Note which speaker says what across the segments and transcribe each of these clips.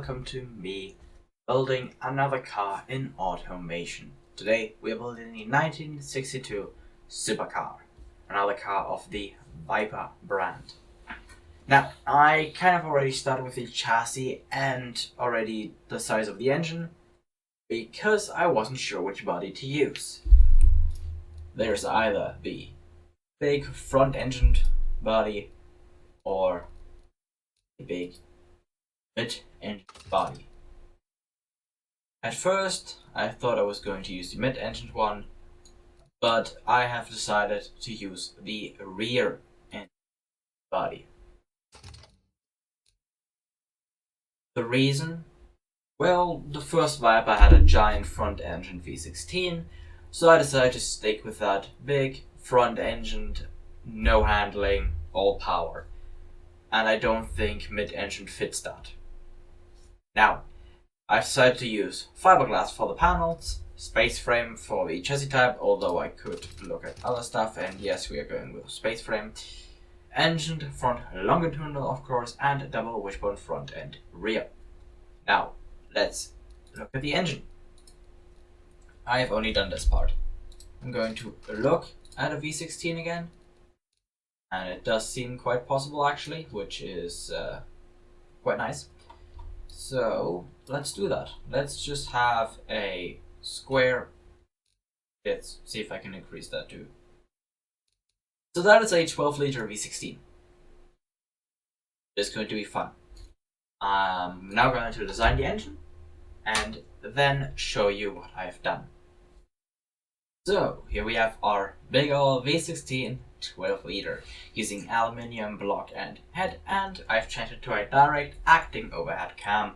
Speaker 1: welcome to me building another car in automation. Today we are building the 1962 Supercar, another car of the Viper brand. Now, I kind of already started with the chassis and already the size of the engine because I wasn't sure which body to use. There's either the big front-engined body or a big mid-engined body. At first, I thought I was going to use the mid-engined one, but I have decided to use the rear-engined body. The reason? Well, the first Viper had a giant front-engined V16, so I decided to stick with that big front-engined, no handling, all power. And I don't think mid-engine fits that. Now, I decided to use fiberglass for the panels, space frame for the chassis type, although I could look at other stuff, and yes, we are going with space frame. Engined front longitudinal, of course, and double wishbone front and rear. Now, let's look at the engine. I have only done this part. I'm going to look at a V16 again, and it does seem quite possible actually, which is quite nice. So let's do that. Let's just have a square. Let's see if I can increase that too. So that is a 12-liter V16. It's going to be fun. I'm now going to design the engine and then show you what I've done. So here we have our big old V16 12-liter using aluminium block and head, and I've changed it to a direct acting overhead cam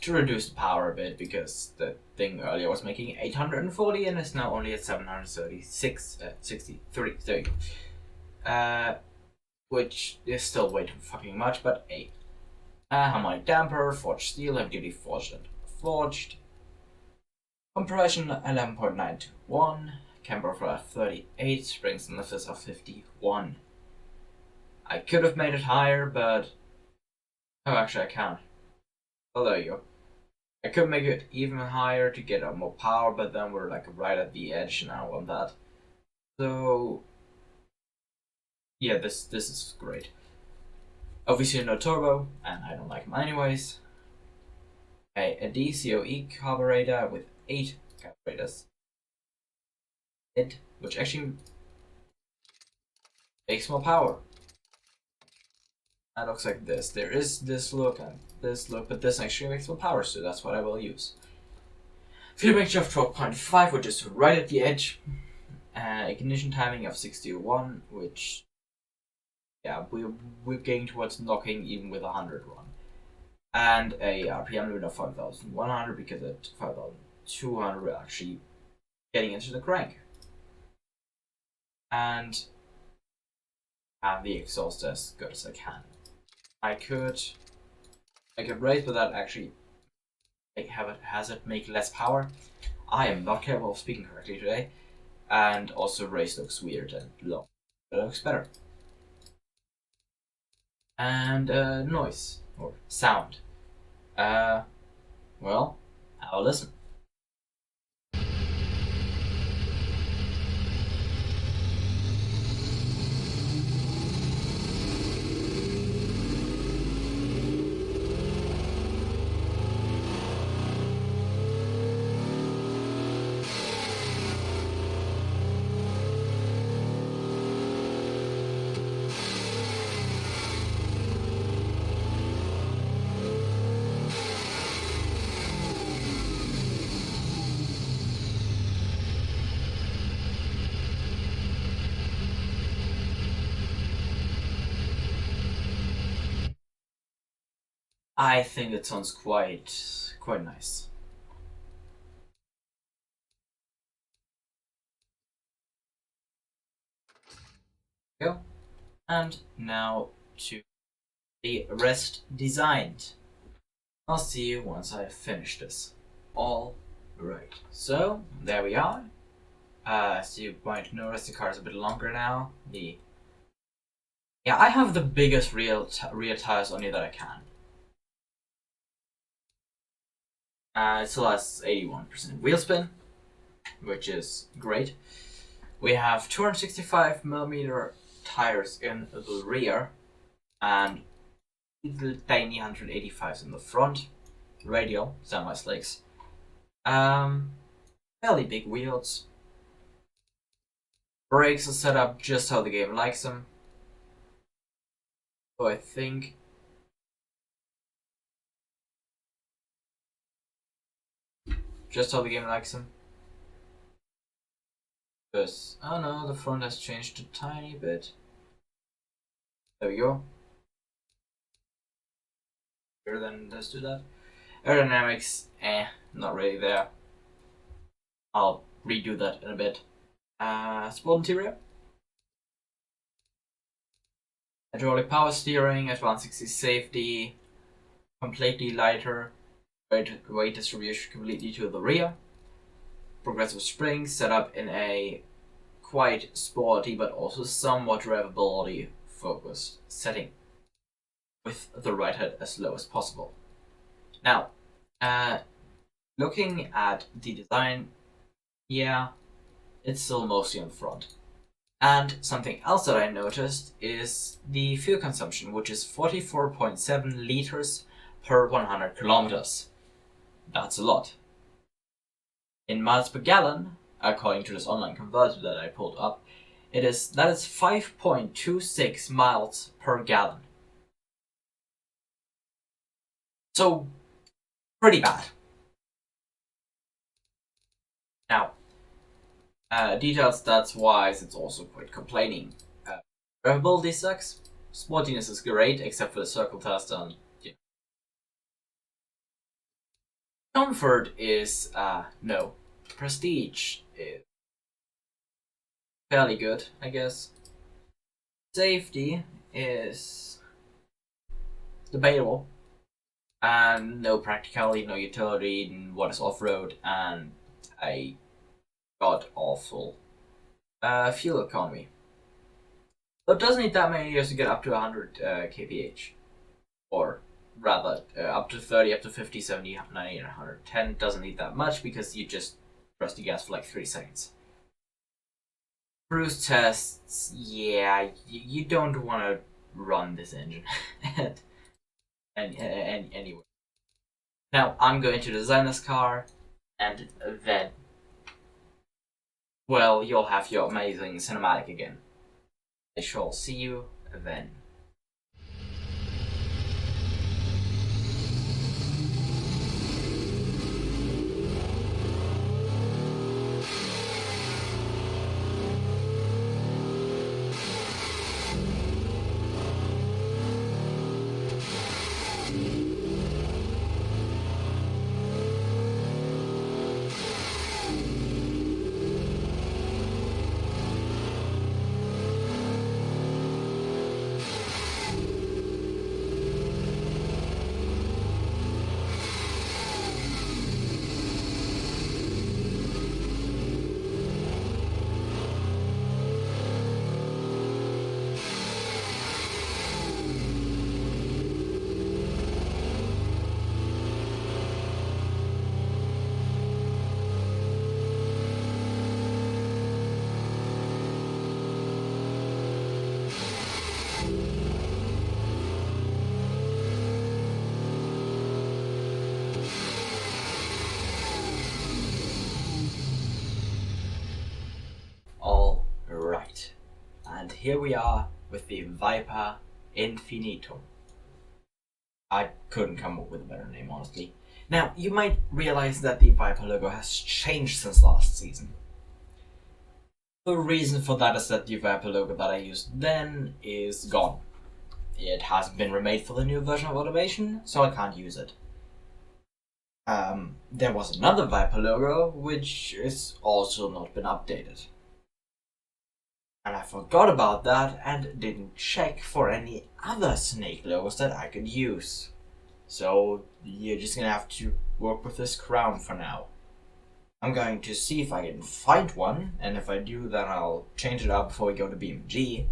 Speaker 1: to reduce the power a bit because the thing earlier was making 840 and is now only at 763. There you go. Which is still way too fucking much, but a harmonic damper, forged steel, heavy duty forged and forged. Compression 11.921. Camber for 38, springs and lifters of 51. I could have made it higher, but oh, actually I can't. Oh, there you go. I could make it even higher to get more power, but then we're like right at the edge and I don't want that. So yeah, this is great. Obviously no turbo, and I don't like them anyways. A DCOE carburetor with 8 carburetors. Which actually makes more power. That looks like this. There is this look and this look, but this actually makes more power, so that's what I will use. Fuel mixture of 12.5, which is right at the edge. Ignition timing of 61, which yeah, we're getting towards knocking even with 100 run. And a RPM limit of 5,100 because at 5,200 we're actually getting into the crank. And have the exhaust as good as I can. I could raise, but that actually has it make less power. I am not capable of speaking correctly today, and also race looks weird and low. But it looks better. And noise or sound. Well, have a listen. I think it sounds quite nice. Go. And now to the rest designed. I'll see you once I finish this. All right. So there we are. As you might notice, the car is a bit longer now. I have the biggest rear tires on it that I can. It still has 81% wheel spin, which is great. We have 265mm tires in the rear and little tiny 185s in the front. Radial, semi-slicks. Fairly big wheels. Brakes are set up just how the game likes them. So I think just how the game likes them. Because, oh no, the front has changed a tiny bit. There we go. Here, then let's do that. Aerodynamics, not really there. I'll redo that in a bit. Sport interior. Hydraulic power steering, advanced 60 safety, completely lighter, weight distribution completely to the rear. Progressive springs set up in a quite sporty but also somewhat drivability focused setting, with the ride height as low as possible. Now, looking at the design, yeah, it's still mostly on the front. And something else that I noticed is the fuel consumption, which is 44.7 liters per 100 kilometers. That's a lot. In miles per gallon, according to this online converter that I pulled up, that is 5.26 miles per gallon. So, pretty bad. Now, detailed stats wise, it's also quite complaining. Drivability sucks. Sportiness is great, except for the circle test and comfort is no. Prestige is fairly good, I guess. Safety is debatable. And no practicality, no utility in what is off-road, and a god-awful fuel economy. But it doesn't need that many years to get up to 100 kph. Or rather, up to 30, up to 50, 70, 90, and 110 doesn't need that much because you just press the gas for like 3 seconds. Cruise tests, yeah, you don't want to run this engine anyway. Now, I'm going to design this car, and then, well, you'll have your amazing cinematic again. I shall see you then. Alright, and here we are with the Viper Infinito. I couldn't come up with a better name, honestly. Now, you might realize that the Viper logo has changed since last season. The reason for that is that the Viper logo that I used then is gone. It hasn't been remade for the new version of AutoGames, so I can't use it. There was another Viper logo, which is also not been updated. And I forgot about that and didn't check for any other snake logos that I could use. So you're just gonna have to work with this crown for now. I'm going to see if I can find one, and if I do, then I'll change it up before we go to BeamNG.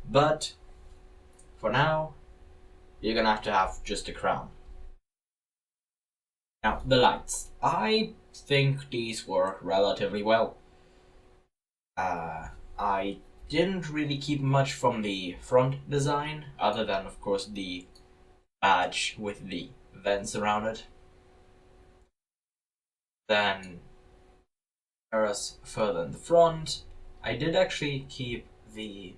Speaker 1: But for now, you're gonna have to have just a crown. Now, the lights. I think these work relatively well. I didn't really keep much from the front design, other than, of course, the badge with the vents around it. Then, whereas further in the front, I did actually keep the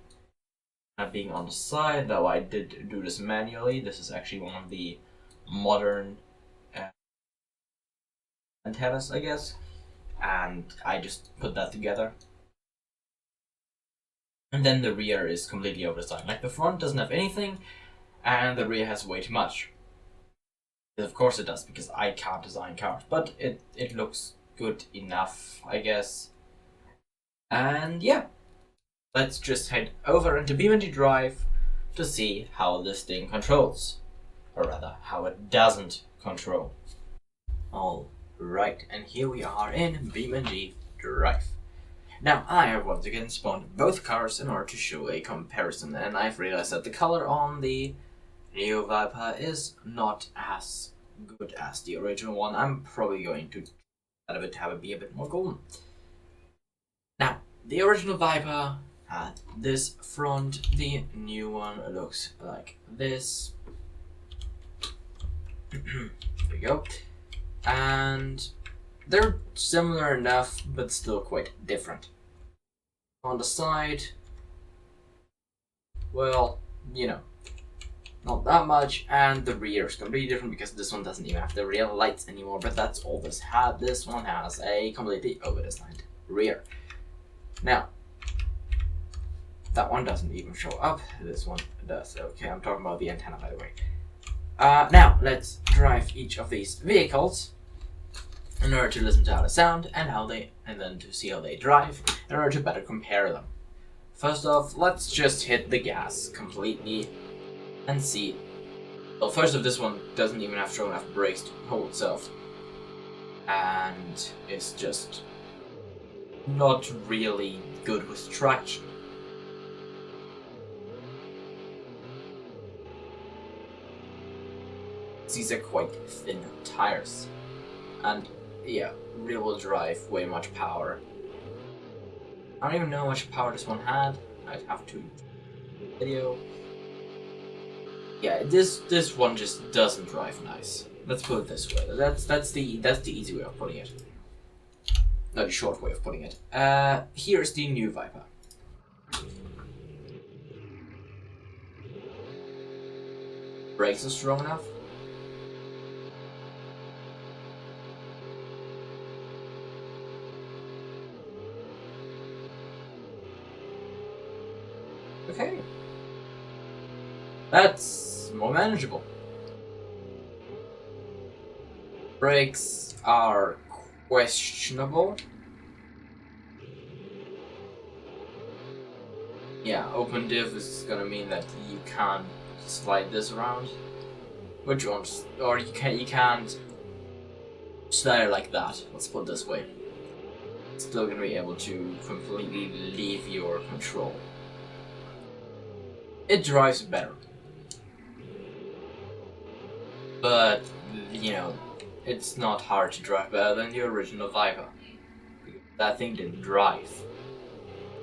Speaker 1: being on the side, though I did do this manually. This is actually one of the modern antennas, I guess, and I just put that together. And then the rear is completely overdesigned. Like, the front doesn't have anything, and the rear has way too much. Of course it does, because I can't design cars, but it looks good enough, I guess. And yeah, let's just head over into BeamNG Drive to see how this thing controls. Or rather, how it doesn't control. Alright, and here we are in BeamNG Drive. Now, I have once again spawned both cars in order to show a comparison, and I've realized that the color on the Neo Viper is not as good as the original one. I'm probably going to have it be a bit more golden. Now, the original Viper had this front, the new one looks like this. There we go. And they're similar enough, but still quite different. On the side, well, you know, not that much, and the rear is completely different because this one doesn't even have the real lights anymore, but that's all this had. This one has a completely over-designed rear. Now, that one doesn't even show up, this one does. Okay, I'm talking about the antenna, by the way. Now, let's drive each of these vehicles in order to listen to how they sound and then to see how they drive in order to better compare them. First off, let's just hit the gas completely and see. Well, first off, this one doesn't even have strong enough brakes to hold itself, and it's just not really good with traction. These are quite thin tires, and yeah, rear-wheel drive, way much power. I don't even know how much power this one had. I'd have to video. Yeah, this one just doesn't drive nice. Let's put it this way. That's the easy way of putting it. No, the short way of putting it. Here's the new Viper. Brakes are strong enough. Okay. That's more manageable. Brakes are questionable. Yeah, open diff is gonna mean that you can't slide this around. Which ones? Or you can't slide it like that. Let's put it this way. It's still gonna be able to completely leave your control. It drives better. But, you know, it's not hard to drive better than the original Viper. That thing didn't drive.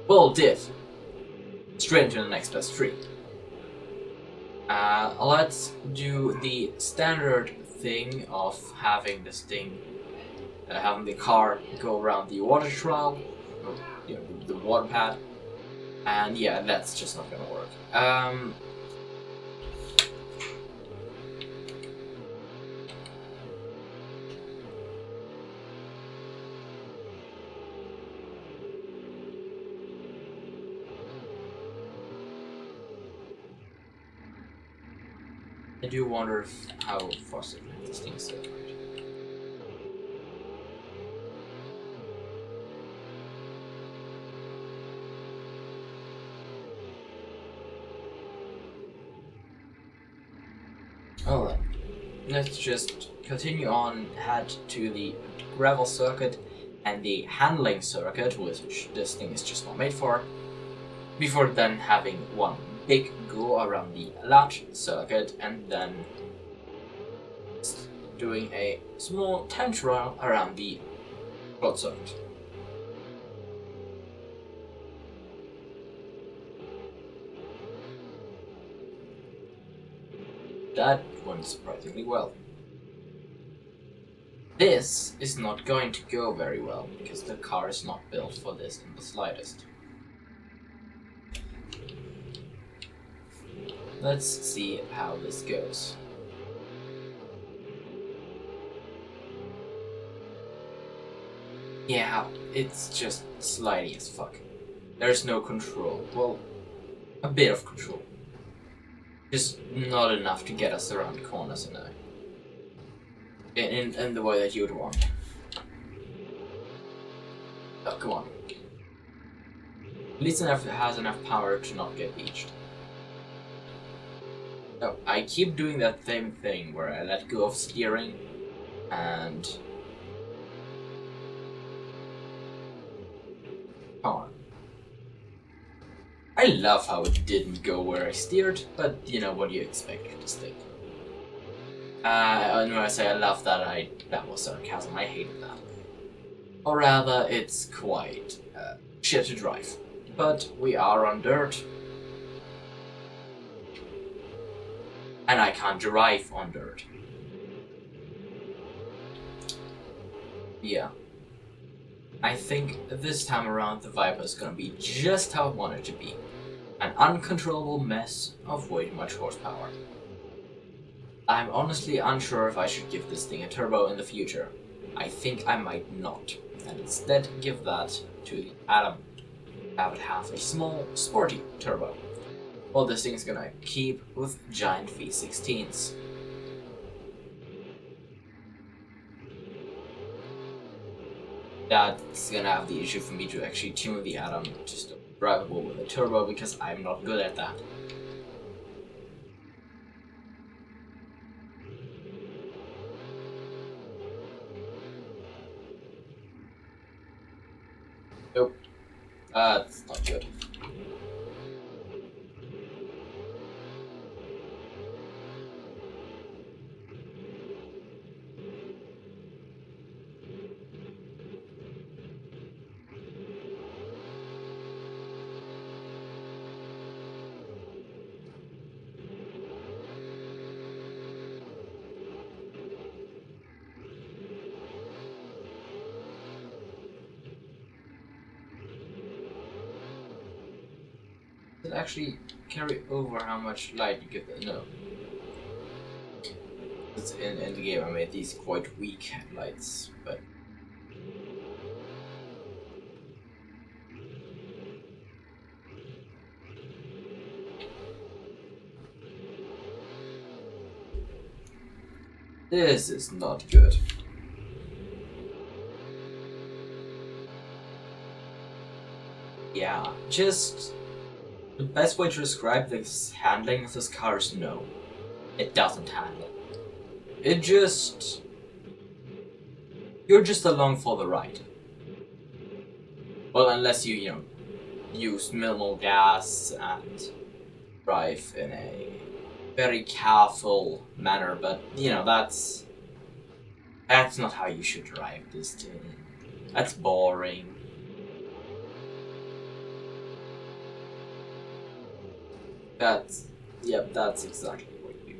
Speaker 1: Well, it did. Straight into the next best tree. Let's do the standard thing of having this thing, having the car go around the water trial, or, you know, the water pad. And yeah, that's just not gonna work. I do wonder how fast this thing is set. Alright, let's just continue on, head to the gravel circuit and the handling circuit, which this thing is just not made for, before then having one big go around the large circuit and then doing a small time trial around the closed circuit. That went surprisingly well. This is not going to go very well because the car is not built for this in the slightest. Let's see how this goes. Yeah, it's just slidey as fuck. There's no control. Well, a bit of control. Just not enough to get us around corners in the way that you would want. Oh, come on. At least it has enough power to not get beached. Oh, I keep doing that same thing where I let go of steering and... Come on. I love how it didn't go where I steered, but you know, what do you expect it to stick? When I say I love that, that was sarcasm, I hated that. Or rather, it's quite shit to drive. But we are on dirt. And I can't drive on dirt. Yeah. I think this time around the Viper is gonna be just how I want it to be. An uncontrollable mess of way too much horsepower. I'm honestly unsure if I should give this thing a turbo in the future. I think I might not, and instead give that to the Atom. Have it have a small, sporty turbo. Well, this thing's gonna keep with giant V16s. That's gonna have the issue for me to actually tune the Atom to still drivable with a turbo because I'm not good at that. Nope. That's not good. Does it actually carry over how much light you give it? No. It's in the game I made these quite weak headlights, but... This is not good. Yeah, just... The best way to describe this handling of this car is no. It doesn't handle. It just... You're just along for the ride. Well, unless you use minimal gas and drive in a very careful manner, but, that's not how you should drive this thing. That's boring. That's exactly what you do.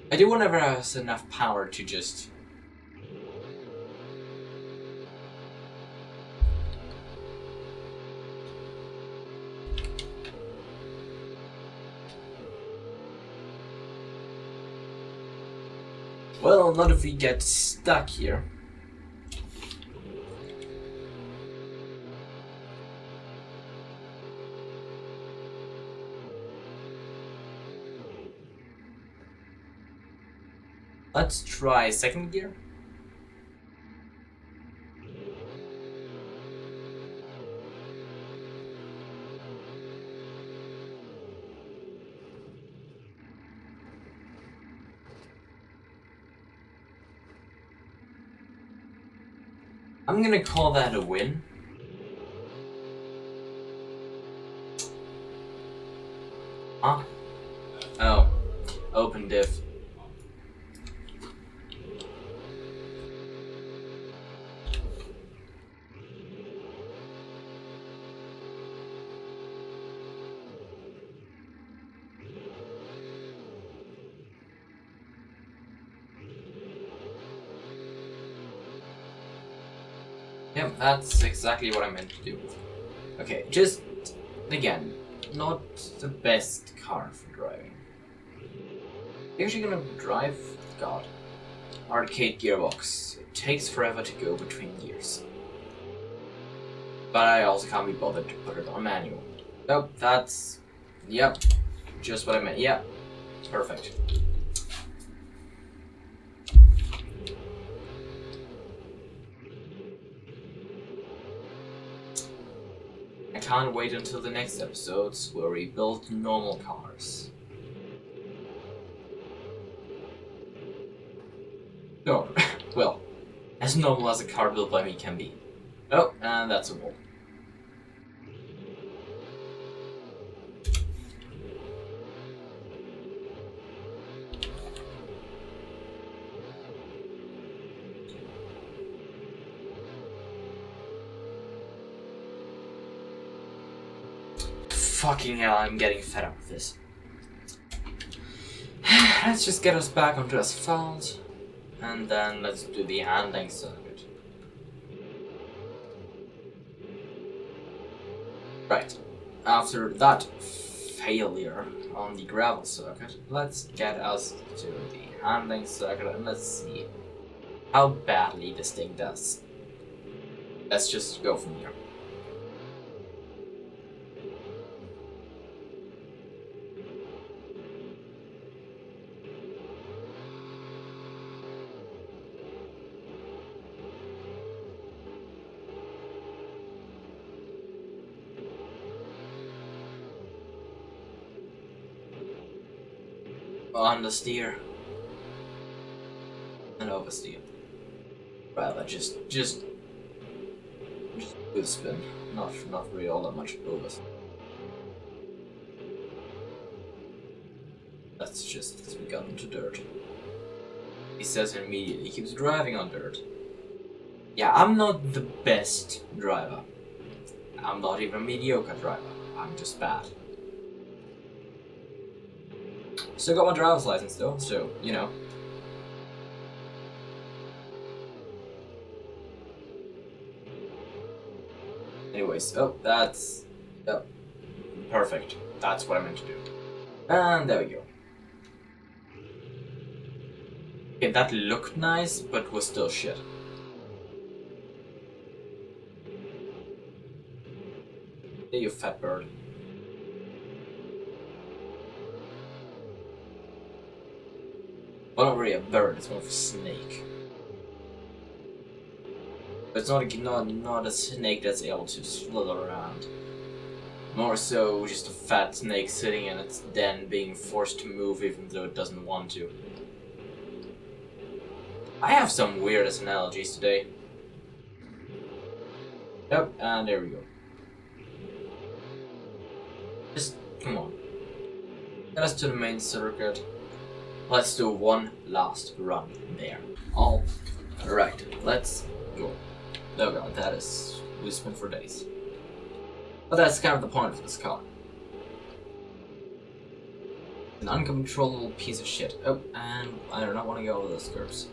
Speaker 1: I do whenever it has enough power to just... Well, not if we get stuck here. Let's try second gear. I'm gonna call that a win. Huh? Oh, open diff. Yep, that's exactly what I meant to do. Okay, just again, not the best car for driving. You're actually gonna drive? God. Arcade gearbox. It takes forever to go between gears. But I also can't be bothered to put it on manual. Nope, that's... Yep, just what I meant. Yep, perfect. I can't wait until the next episodes where we build normal cars. No, well, as normal as a car built by me can be. Oh, and that's a wall. Fucking hell, I'm getting fed up with this. Let's just get us back onto asphalt, and then let's do the handling circuit. Right, after that failure on the gravel circuit, let's get us to the handling circuit and let's see how badly this thing does. Let's just go from here. Understeer and oversteer. Rather just with spin, not really all that much oversteer. That's just because we got into dirt. He says immediately he keeps driving on dirt. Yeah, I'm not the best driver. I'm not even a mediocre driver. I'm just bad. Still got my driver's license though, so, you know. Anyways, oh, that's... Yep. Perfect. That's what I meant to do. And there we go. Okay, that looked nice, but was still shit. There you fat bird. Well, not really a bird, it's more of a snake. But it's not a snake that's able to slither around. More so just a fat snake sitting in its den being forced to move even though it doesn't want to. I have some weirdest analogies today. Yep, and there we go. Just, come on. Get us to the main circuit. Let's do one last run there. Alright, let's go. Oh god, that is... we spent for days. But that's kind of the point of this car. An uncontrollable piece of shit. Oh, and I do not want to go over those curves.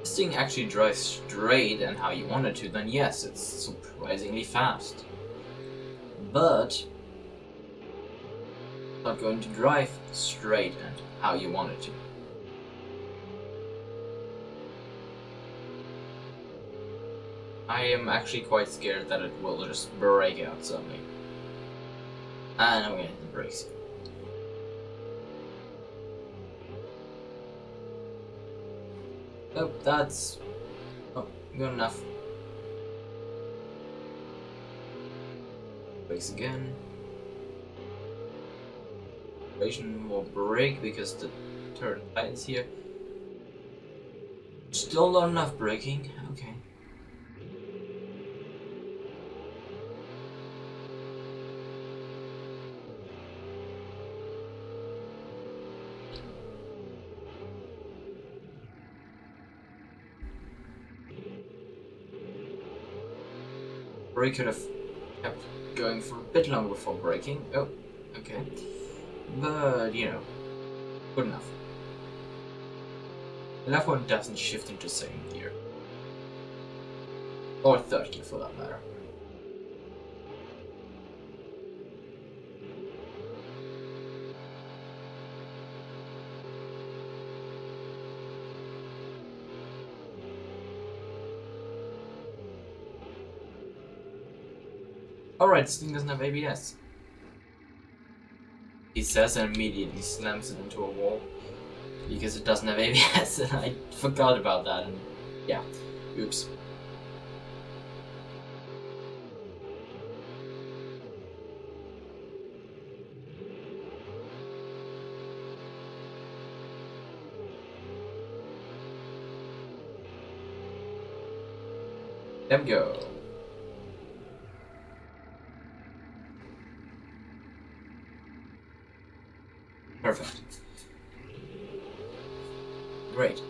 Speaker 1: This thing actually drives straight and how you want it to, then yes, it's surprisingly fast. But it's not going to drive straight and how you want it to. I am actually quite scared that it will just break out suddenly. And I'm gonna hit the brakes. Oh, that's... oh, good enough. Brakes again. Operation will brake because the turn tightens here. Still not enough braking. Okay. Or he could have kept going for a bit longer before braking. Oh, okay. But, you know, good enough. The left one doesn't shift into second gear. Or third gear for that matter. Alright, this thing doesn't have ABS. He says and immediately slams it into a wall. Because it doesn't have ABS, and I forgot about that, and yeah, oops. There we go. Perfect. Great.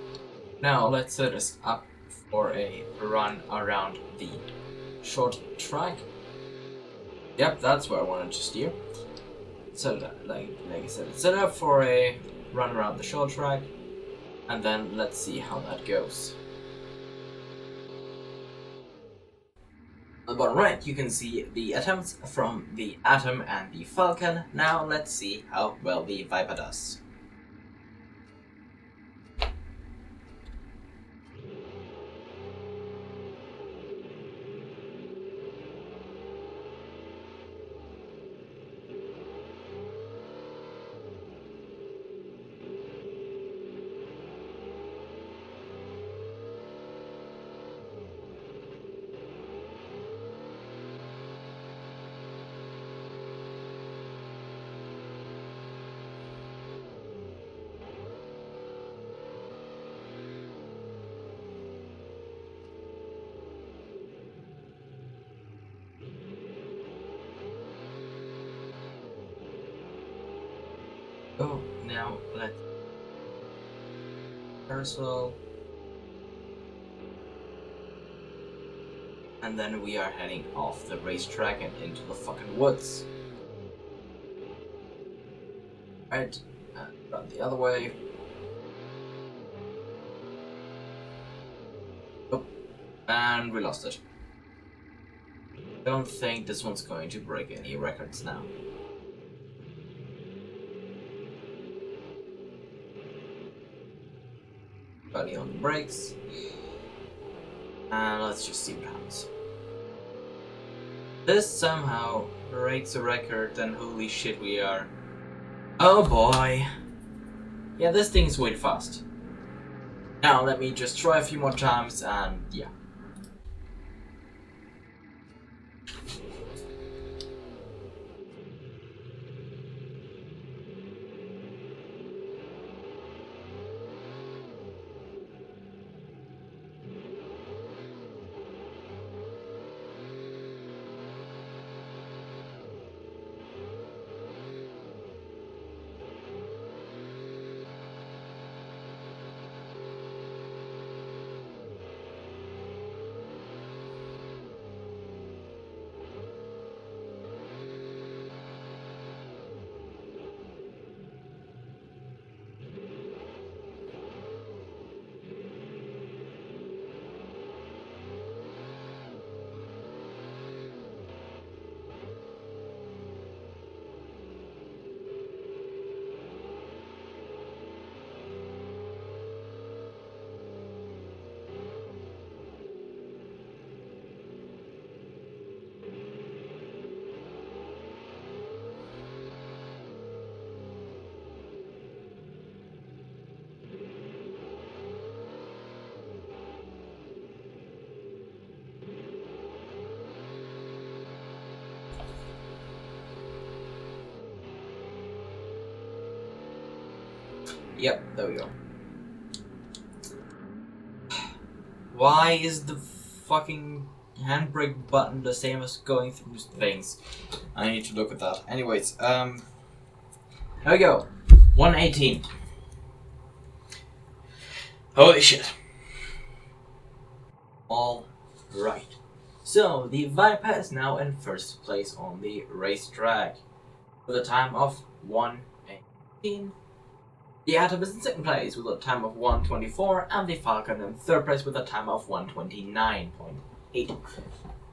Speaker 1: Now let's set us up for a run around the short track. Yep, that's where I wanted to steer. So like I said, set up for a run around the short track, and then let's see how that goes. On the bottom right, you can see the attempts from the Atom and the Falcon. Now let's see how well the Viper does. Oh, now let's carousel, and then we are heading off the racetrack and into the fucking woods. Right, and run the other way. Oh, and we lost it. Don't think this one's going to break any records now. Body on the brakes, and let's just see what happens. This somehow breaks a record, then holy shit we are. Oh boy. Yeah, this thing is way too fast. Now let me just try a few more times, and yeah. Yep, there we go. Why is the fucking handbrake button the same as going through things? I need to look at that. Anyways, there we go. 118. Holy shit. All right. So the Viper is now in first place on the racetrack with a time of 1:18. The Atom is in second place with a time of 1:24, and the Falcon in third place with a time of 1:29.8.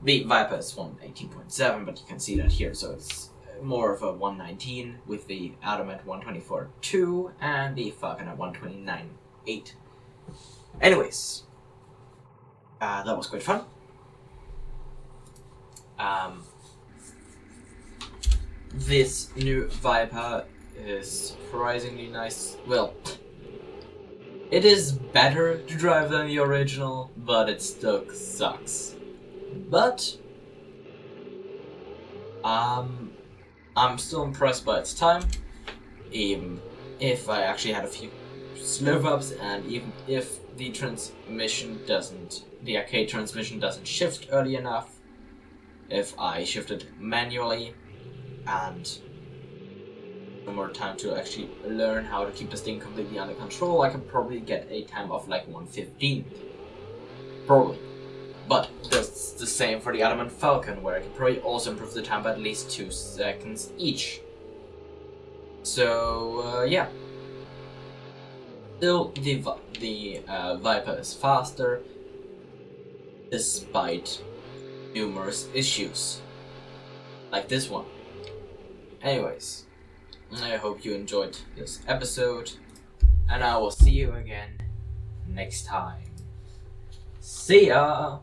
Speaker 1: The Viper is 1:18.7, but you can see that here, so it's more of a 1:19 with the Atom at 1:24.2 and the Falcon at 1:29.8. Anyways, that was quite fun. This new Viper is surprisingly nice. Well, it is better to drive than the original, but it still sucks. But I'm still impressed by its time, even if I actually had a few slip-ups, and even if the arcade transmission doesn't shift early enough. If I shifted manually and some more time to actually learn how to keep this thing completely under control, I could probably get a time of like 1:15. Probably. But that's the same for the Atom and Falcon, where I could probably also improve the time by at least 2 seconds each. So, yeah. Still, the Viper is faster, despite numerous issues, like this one. Anyways, I hope you enjoyed this episode, and I will see you again next time. See ya!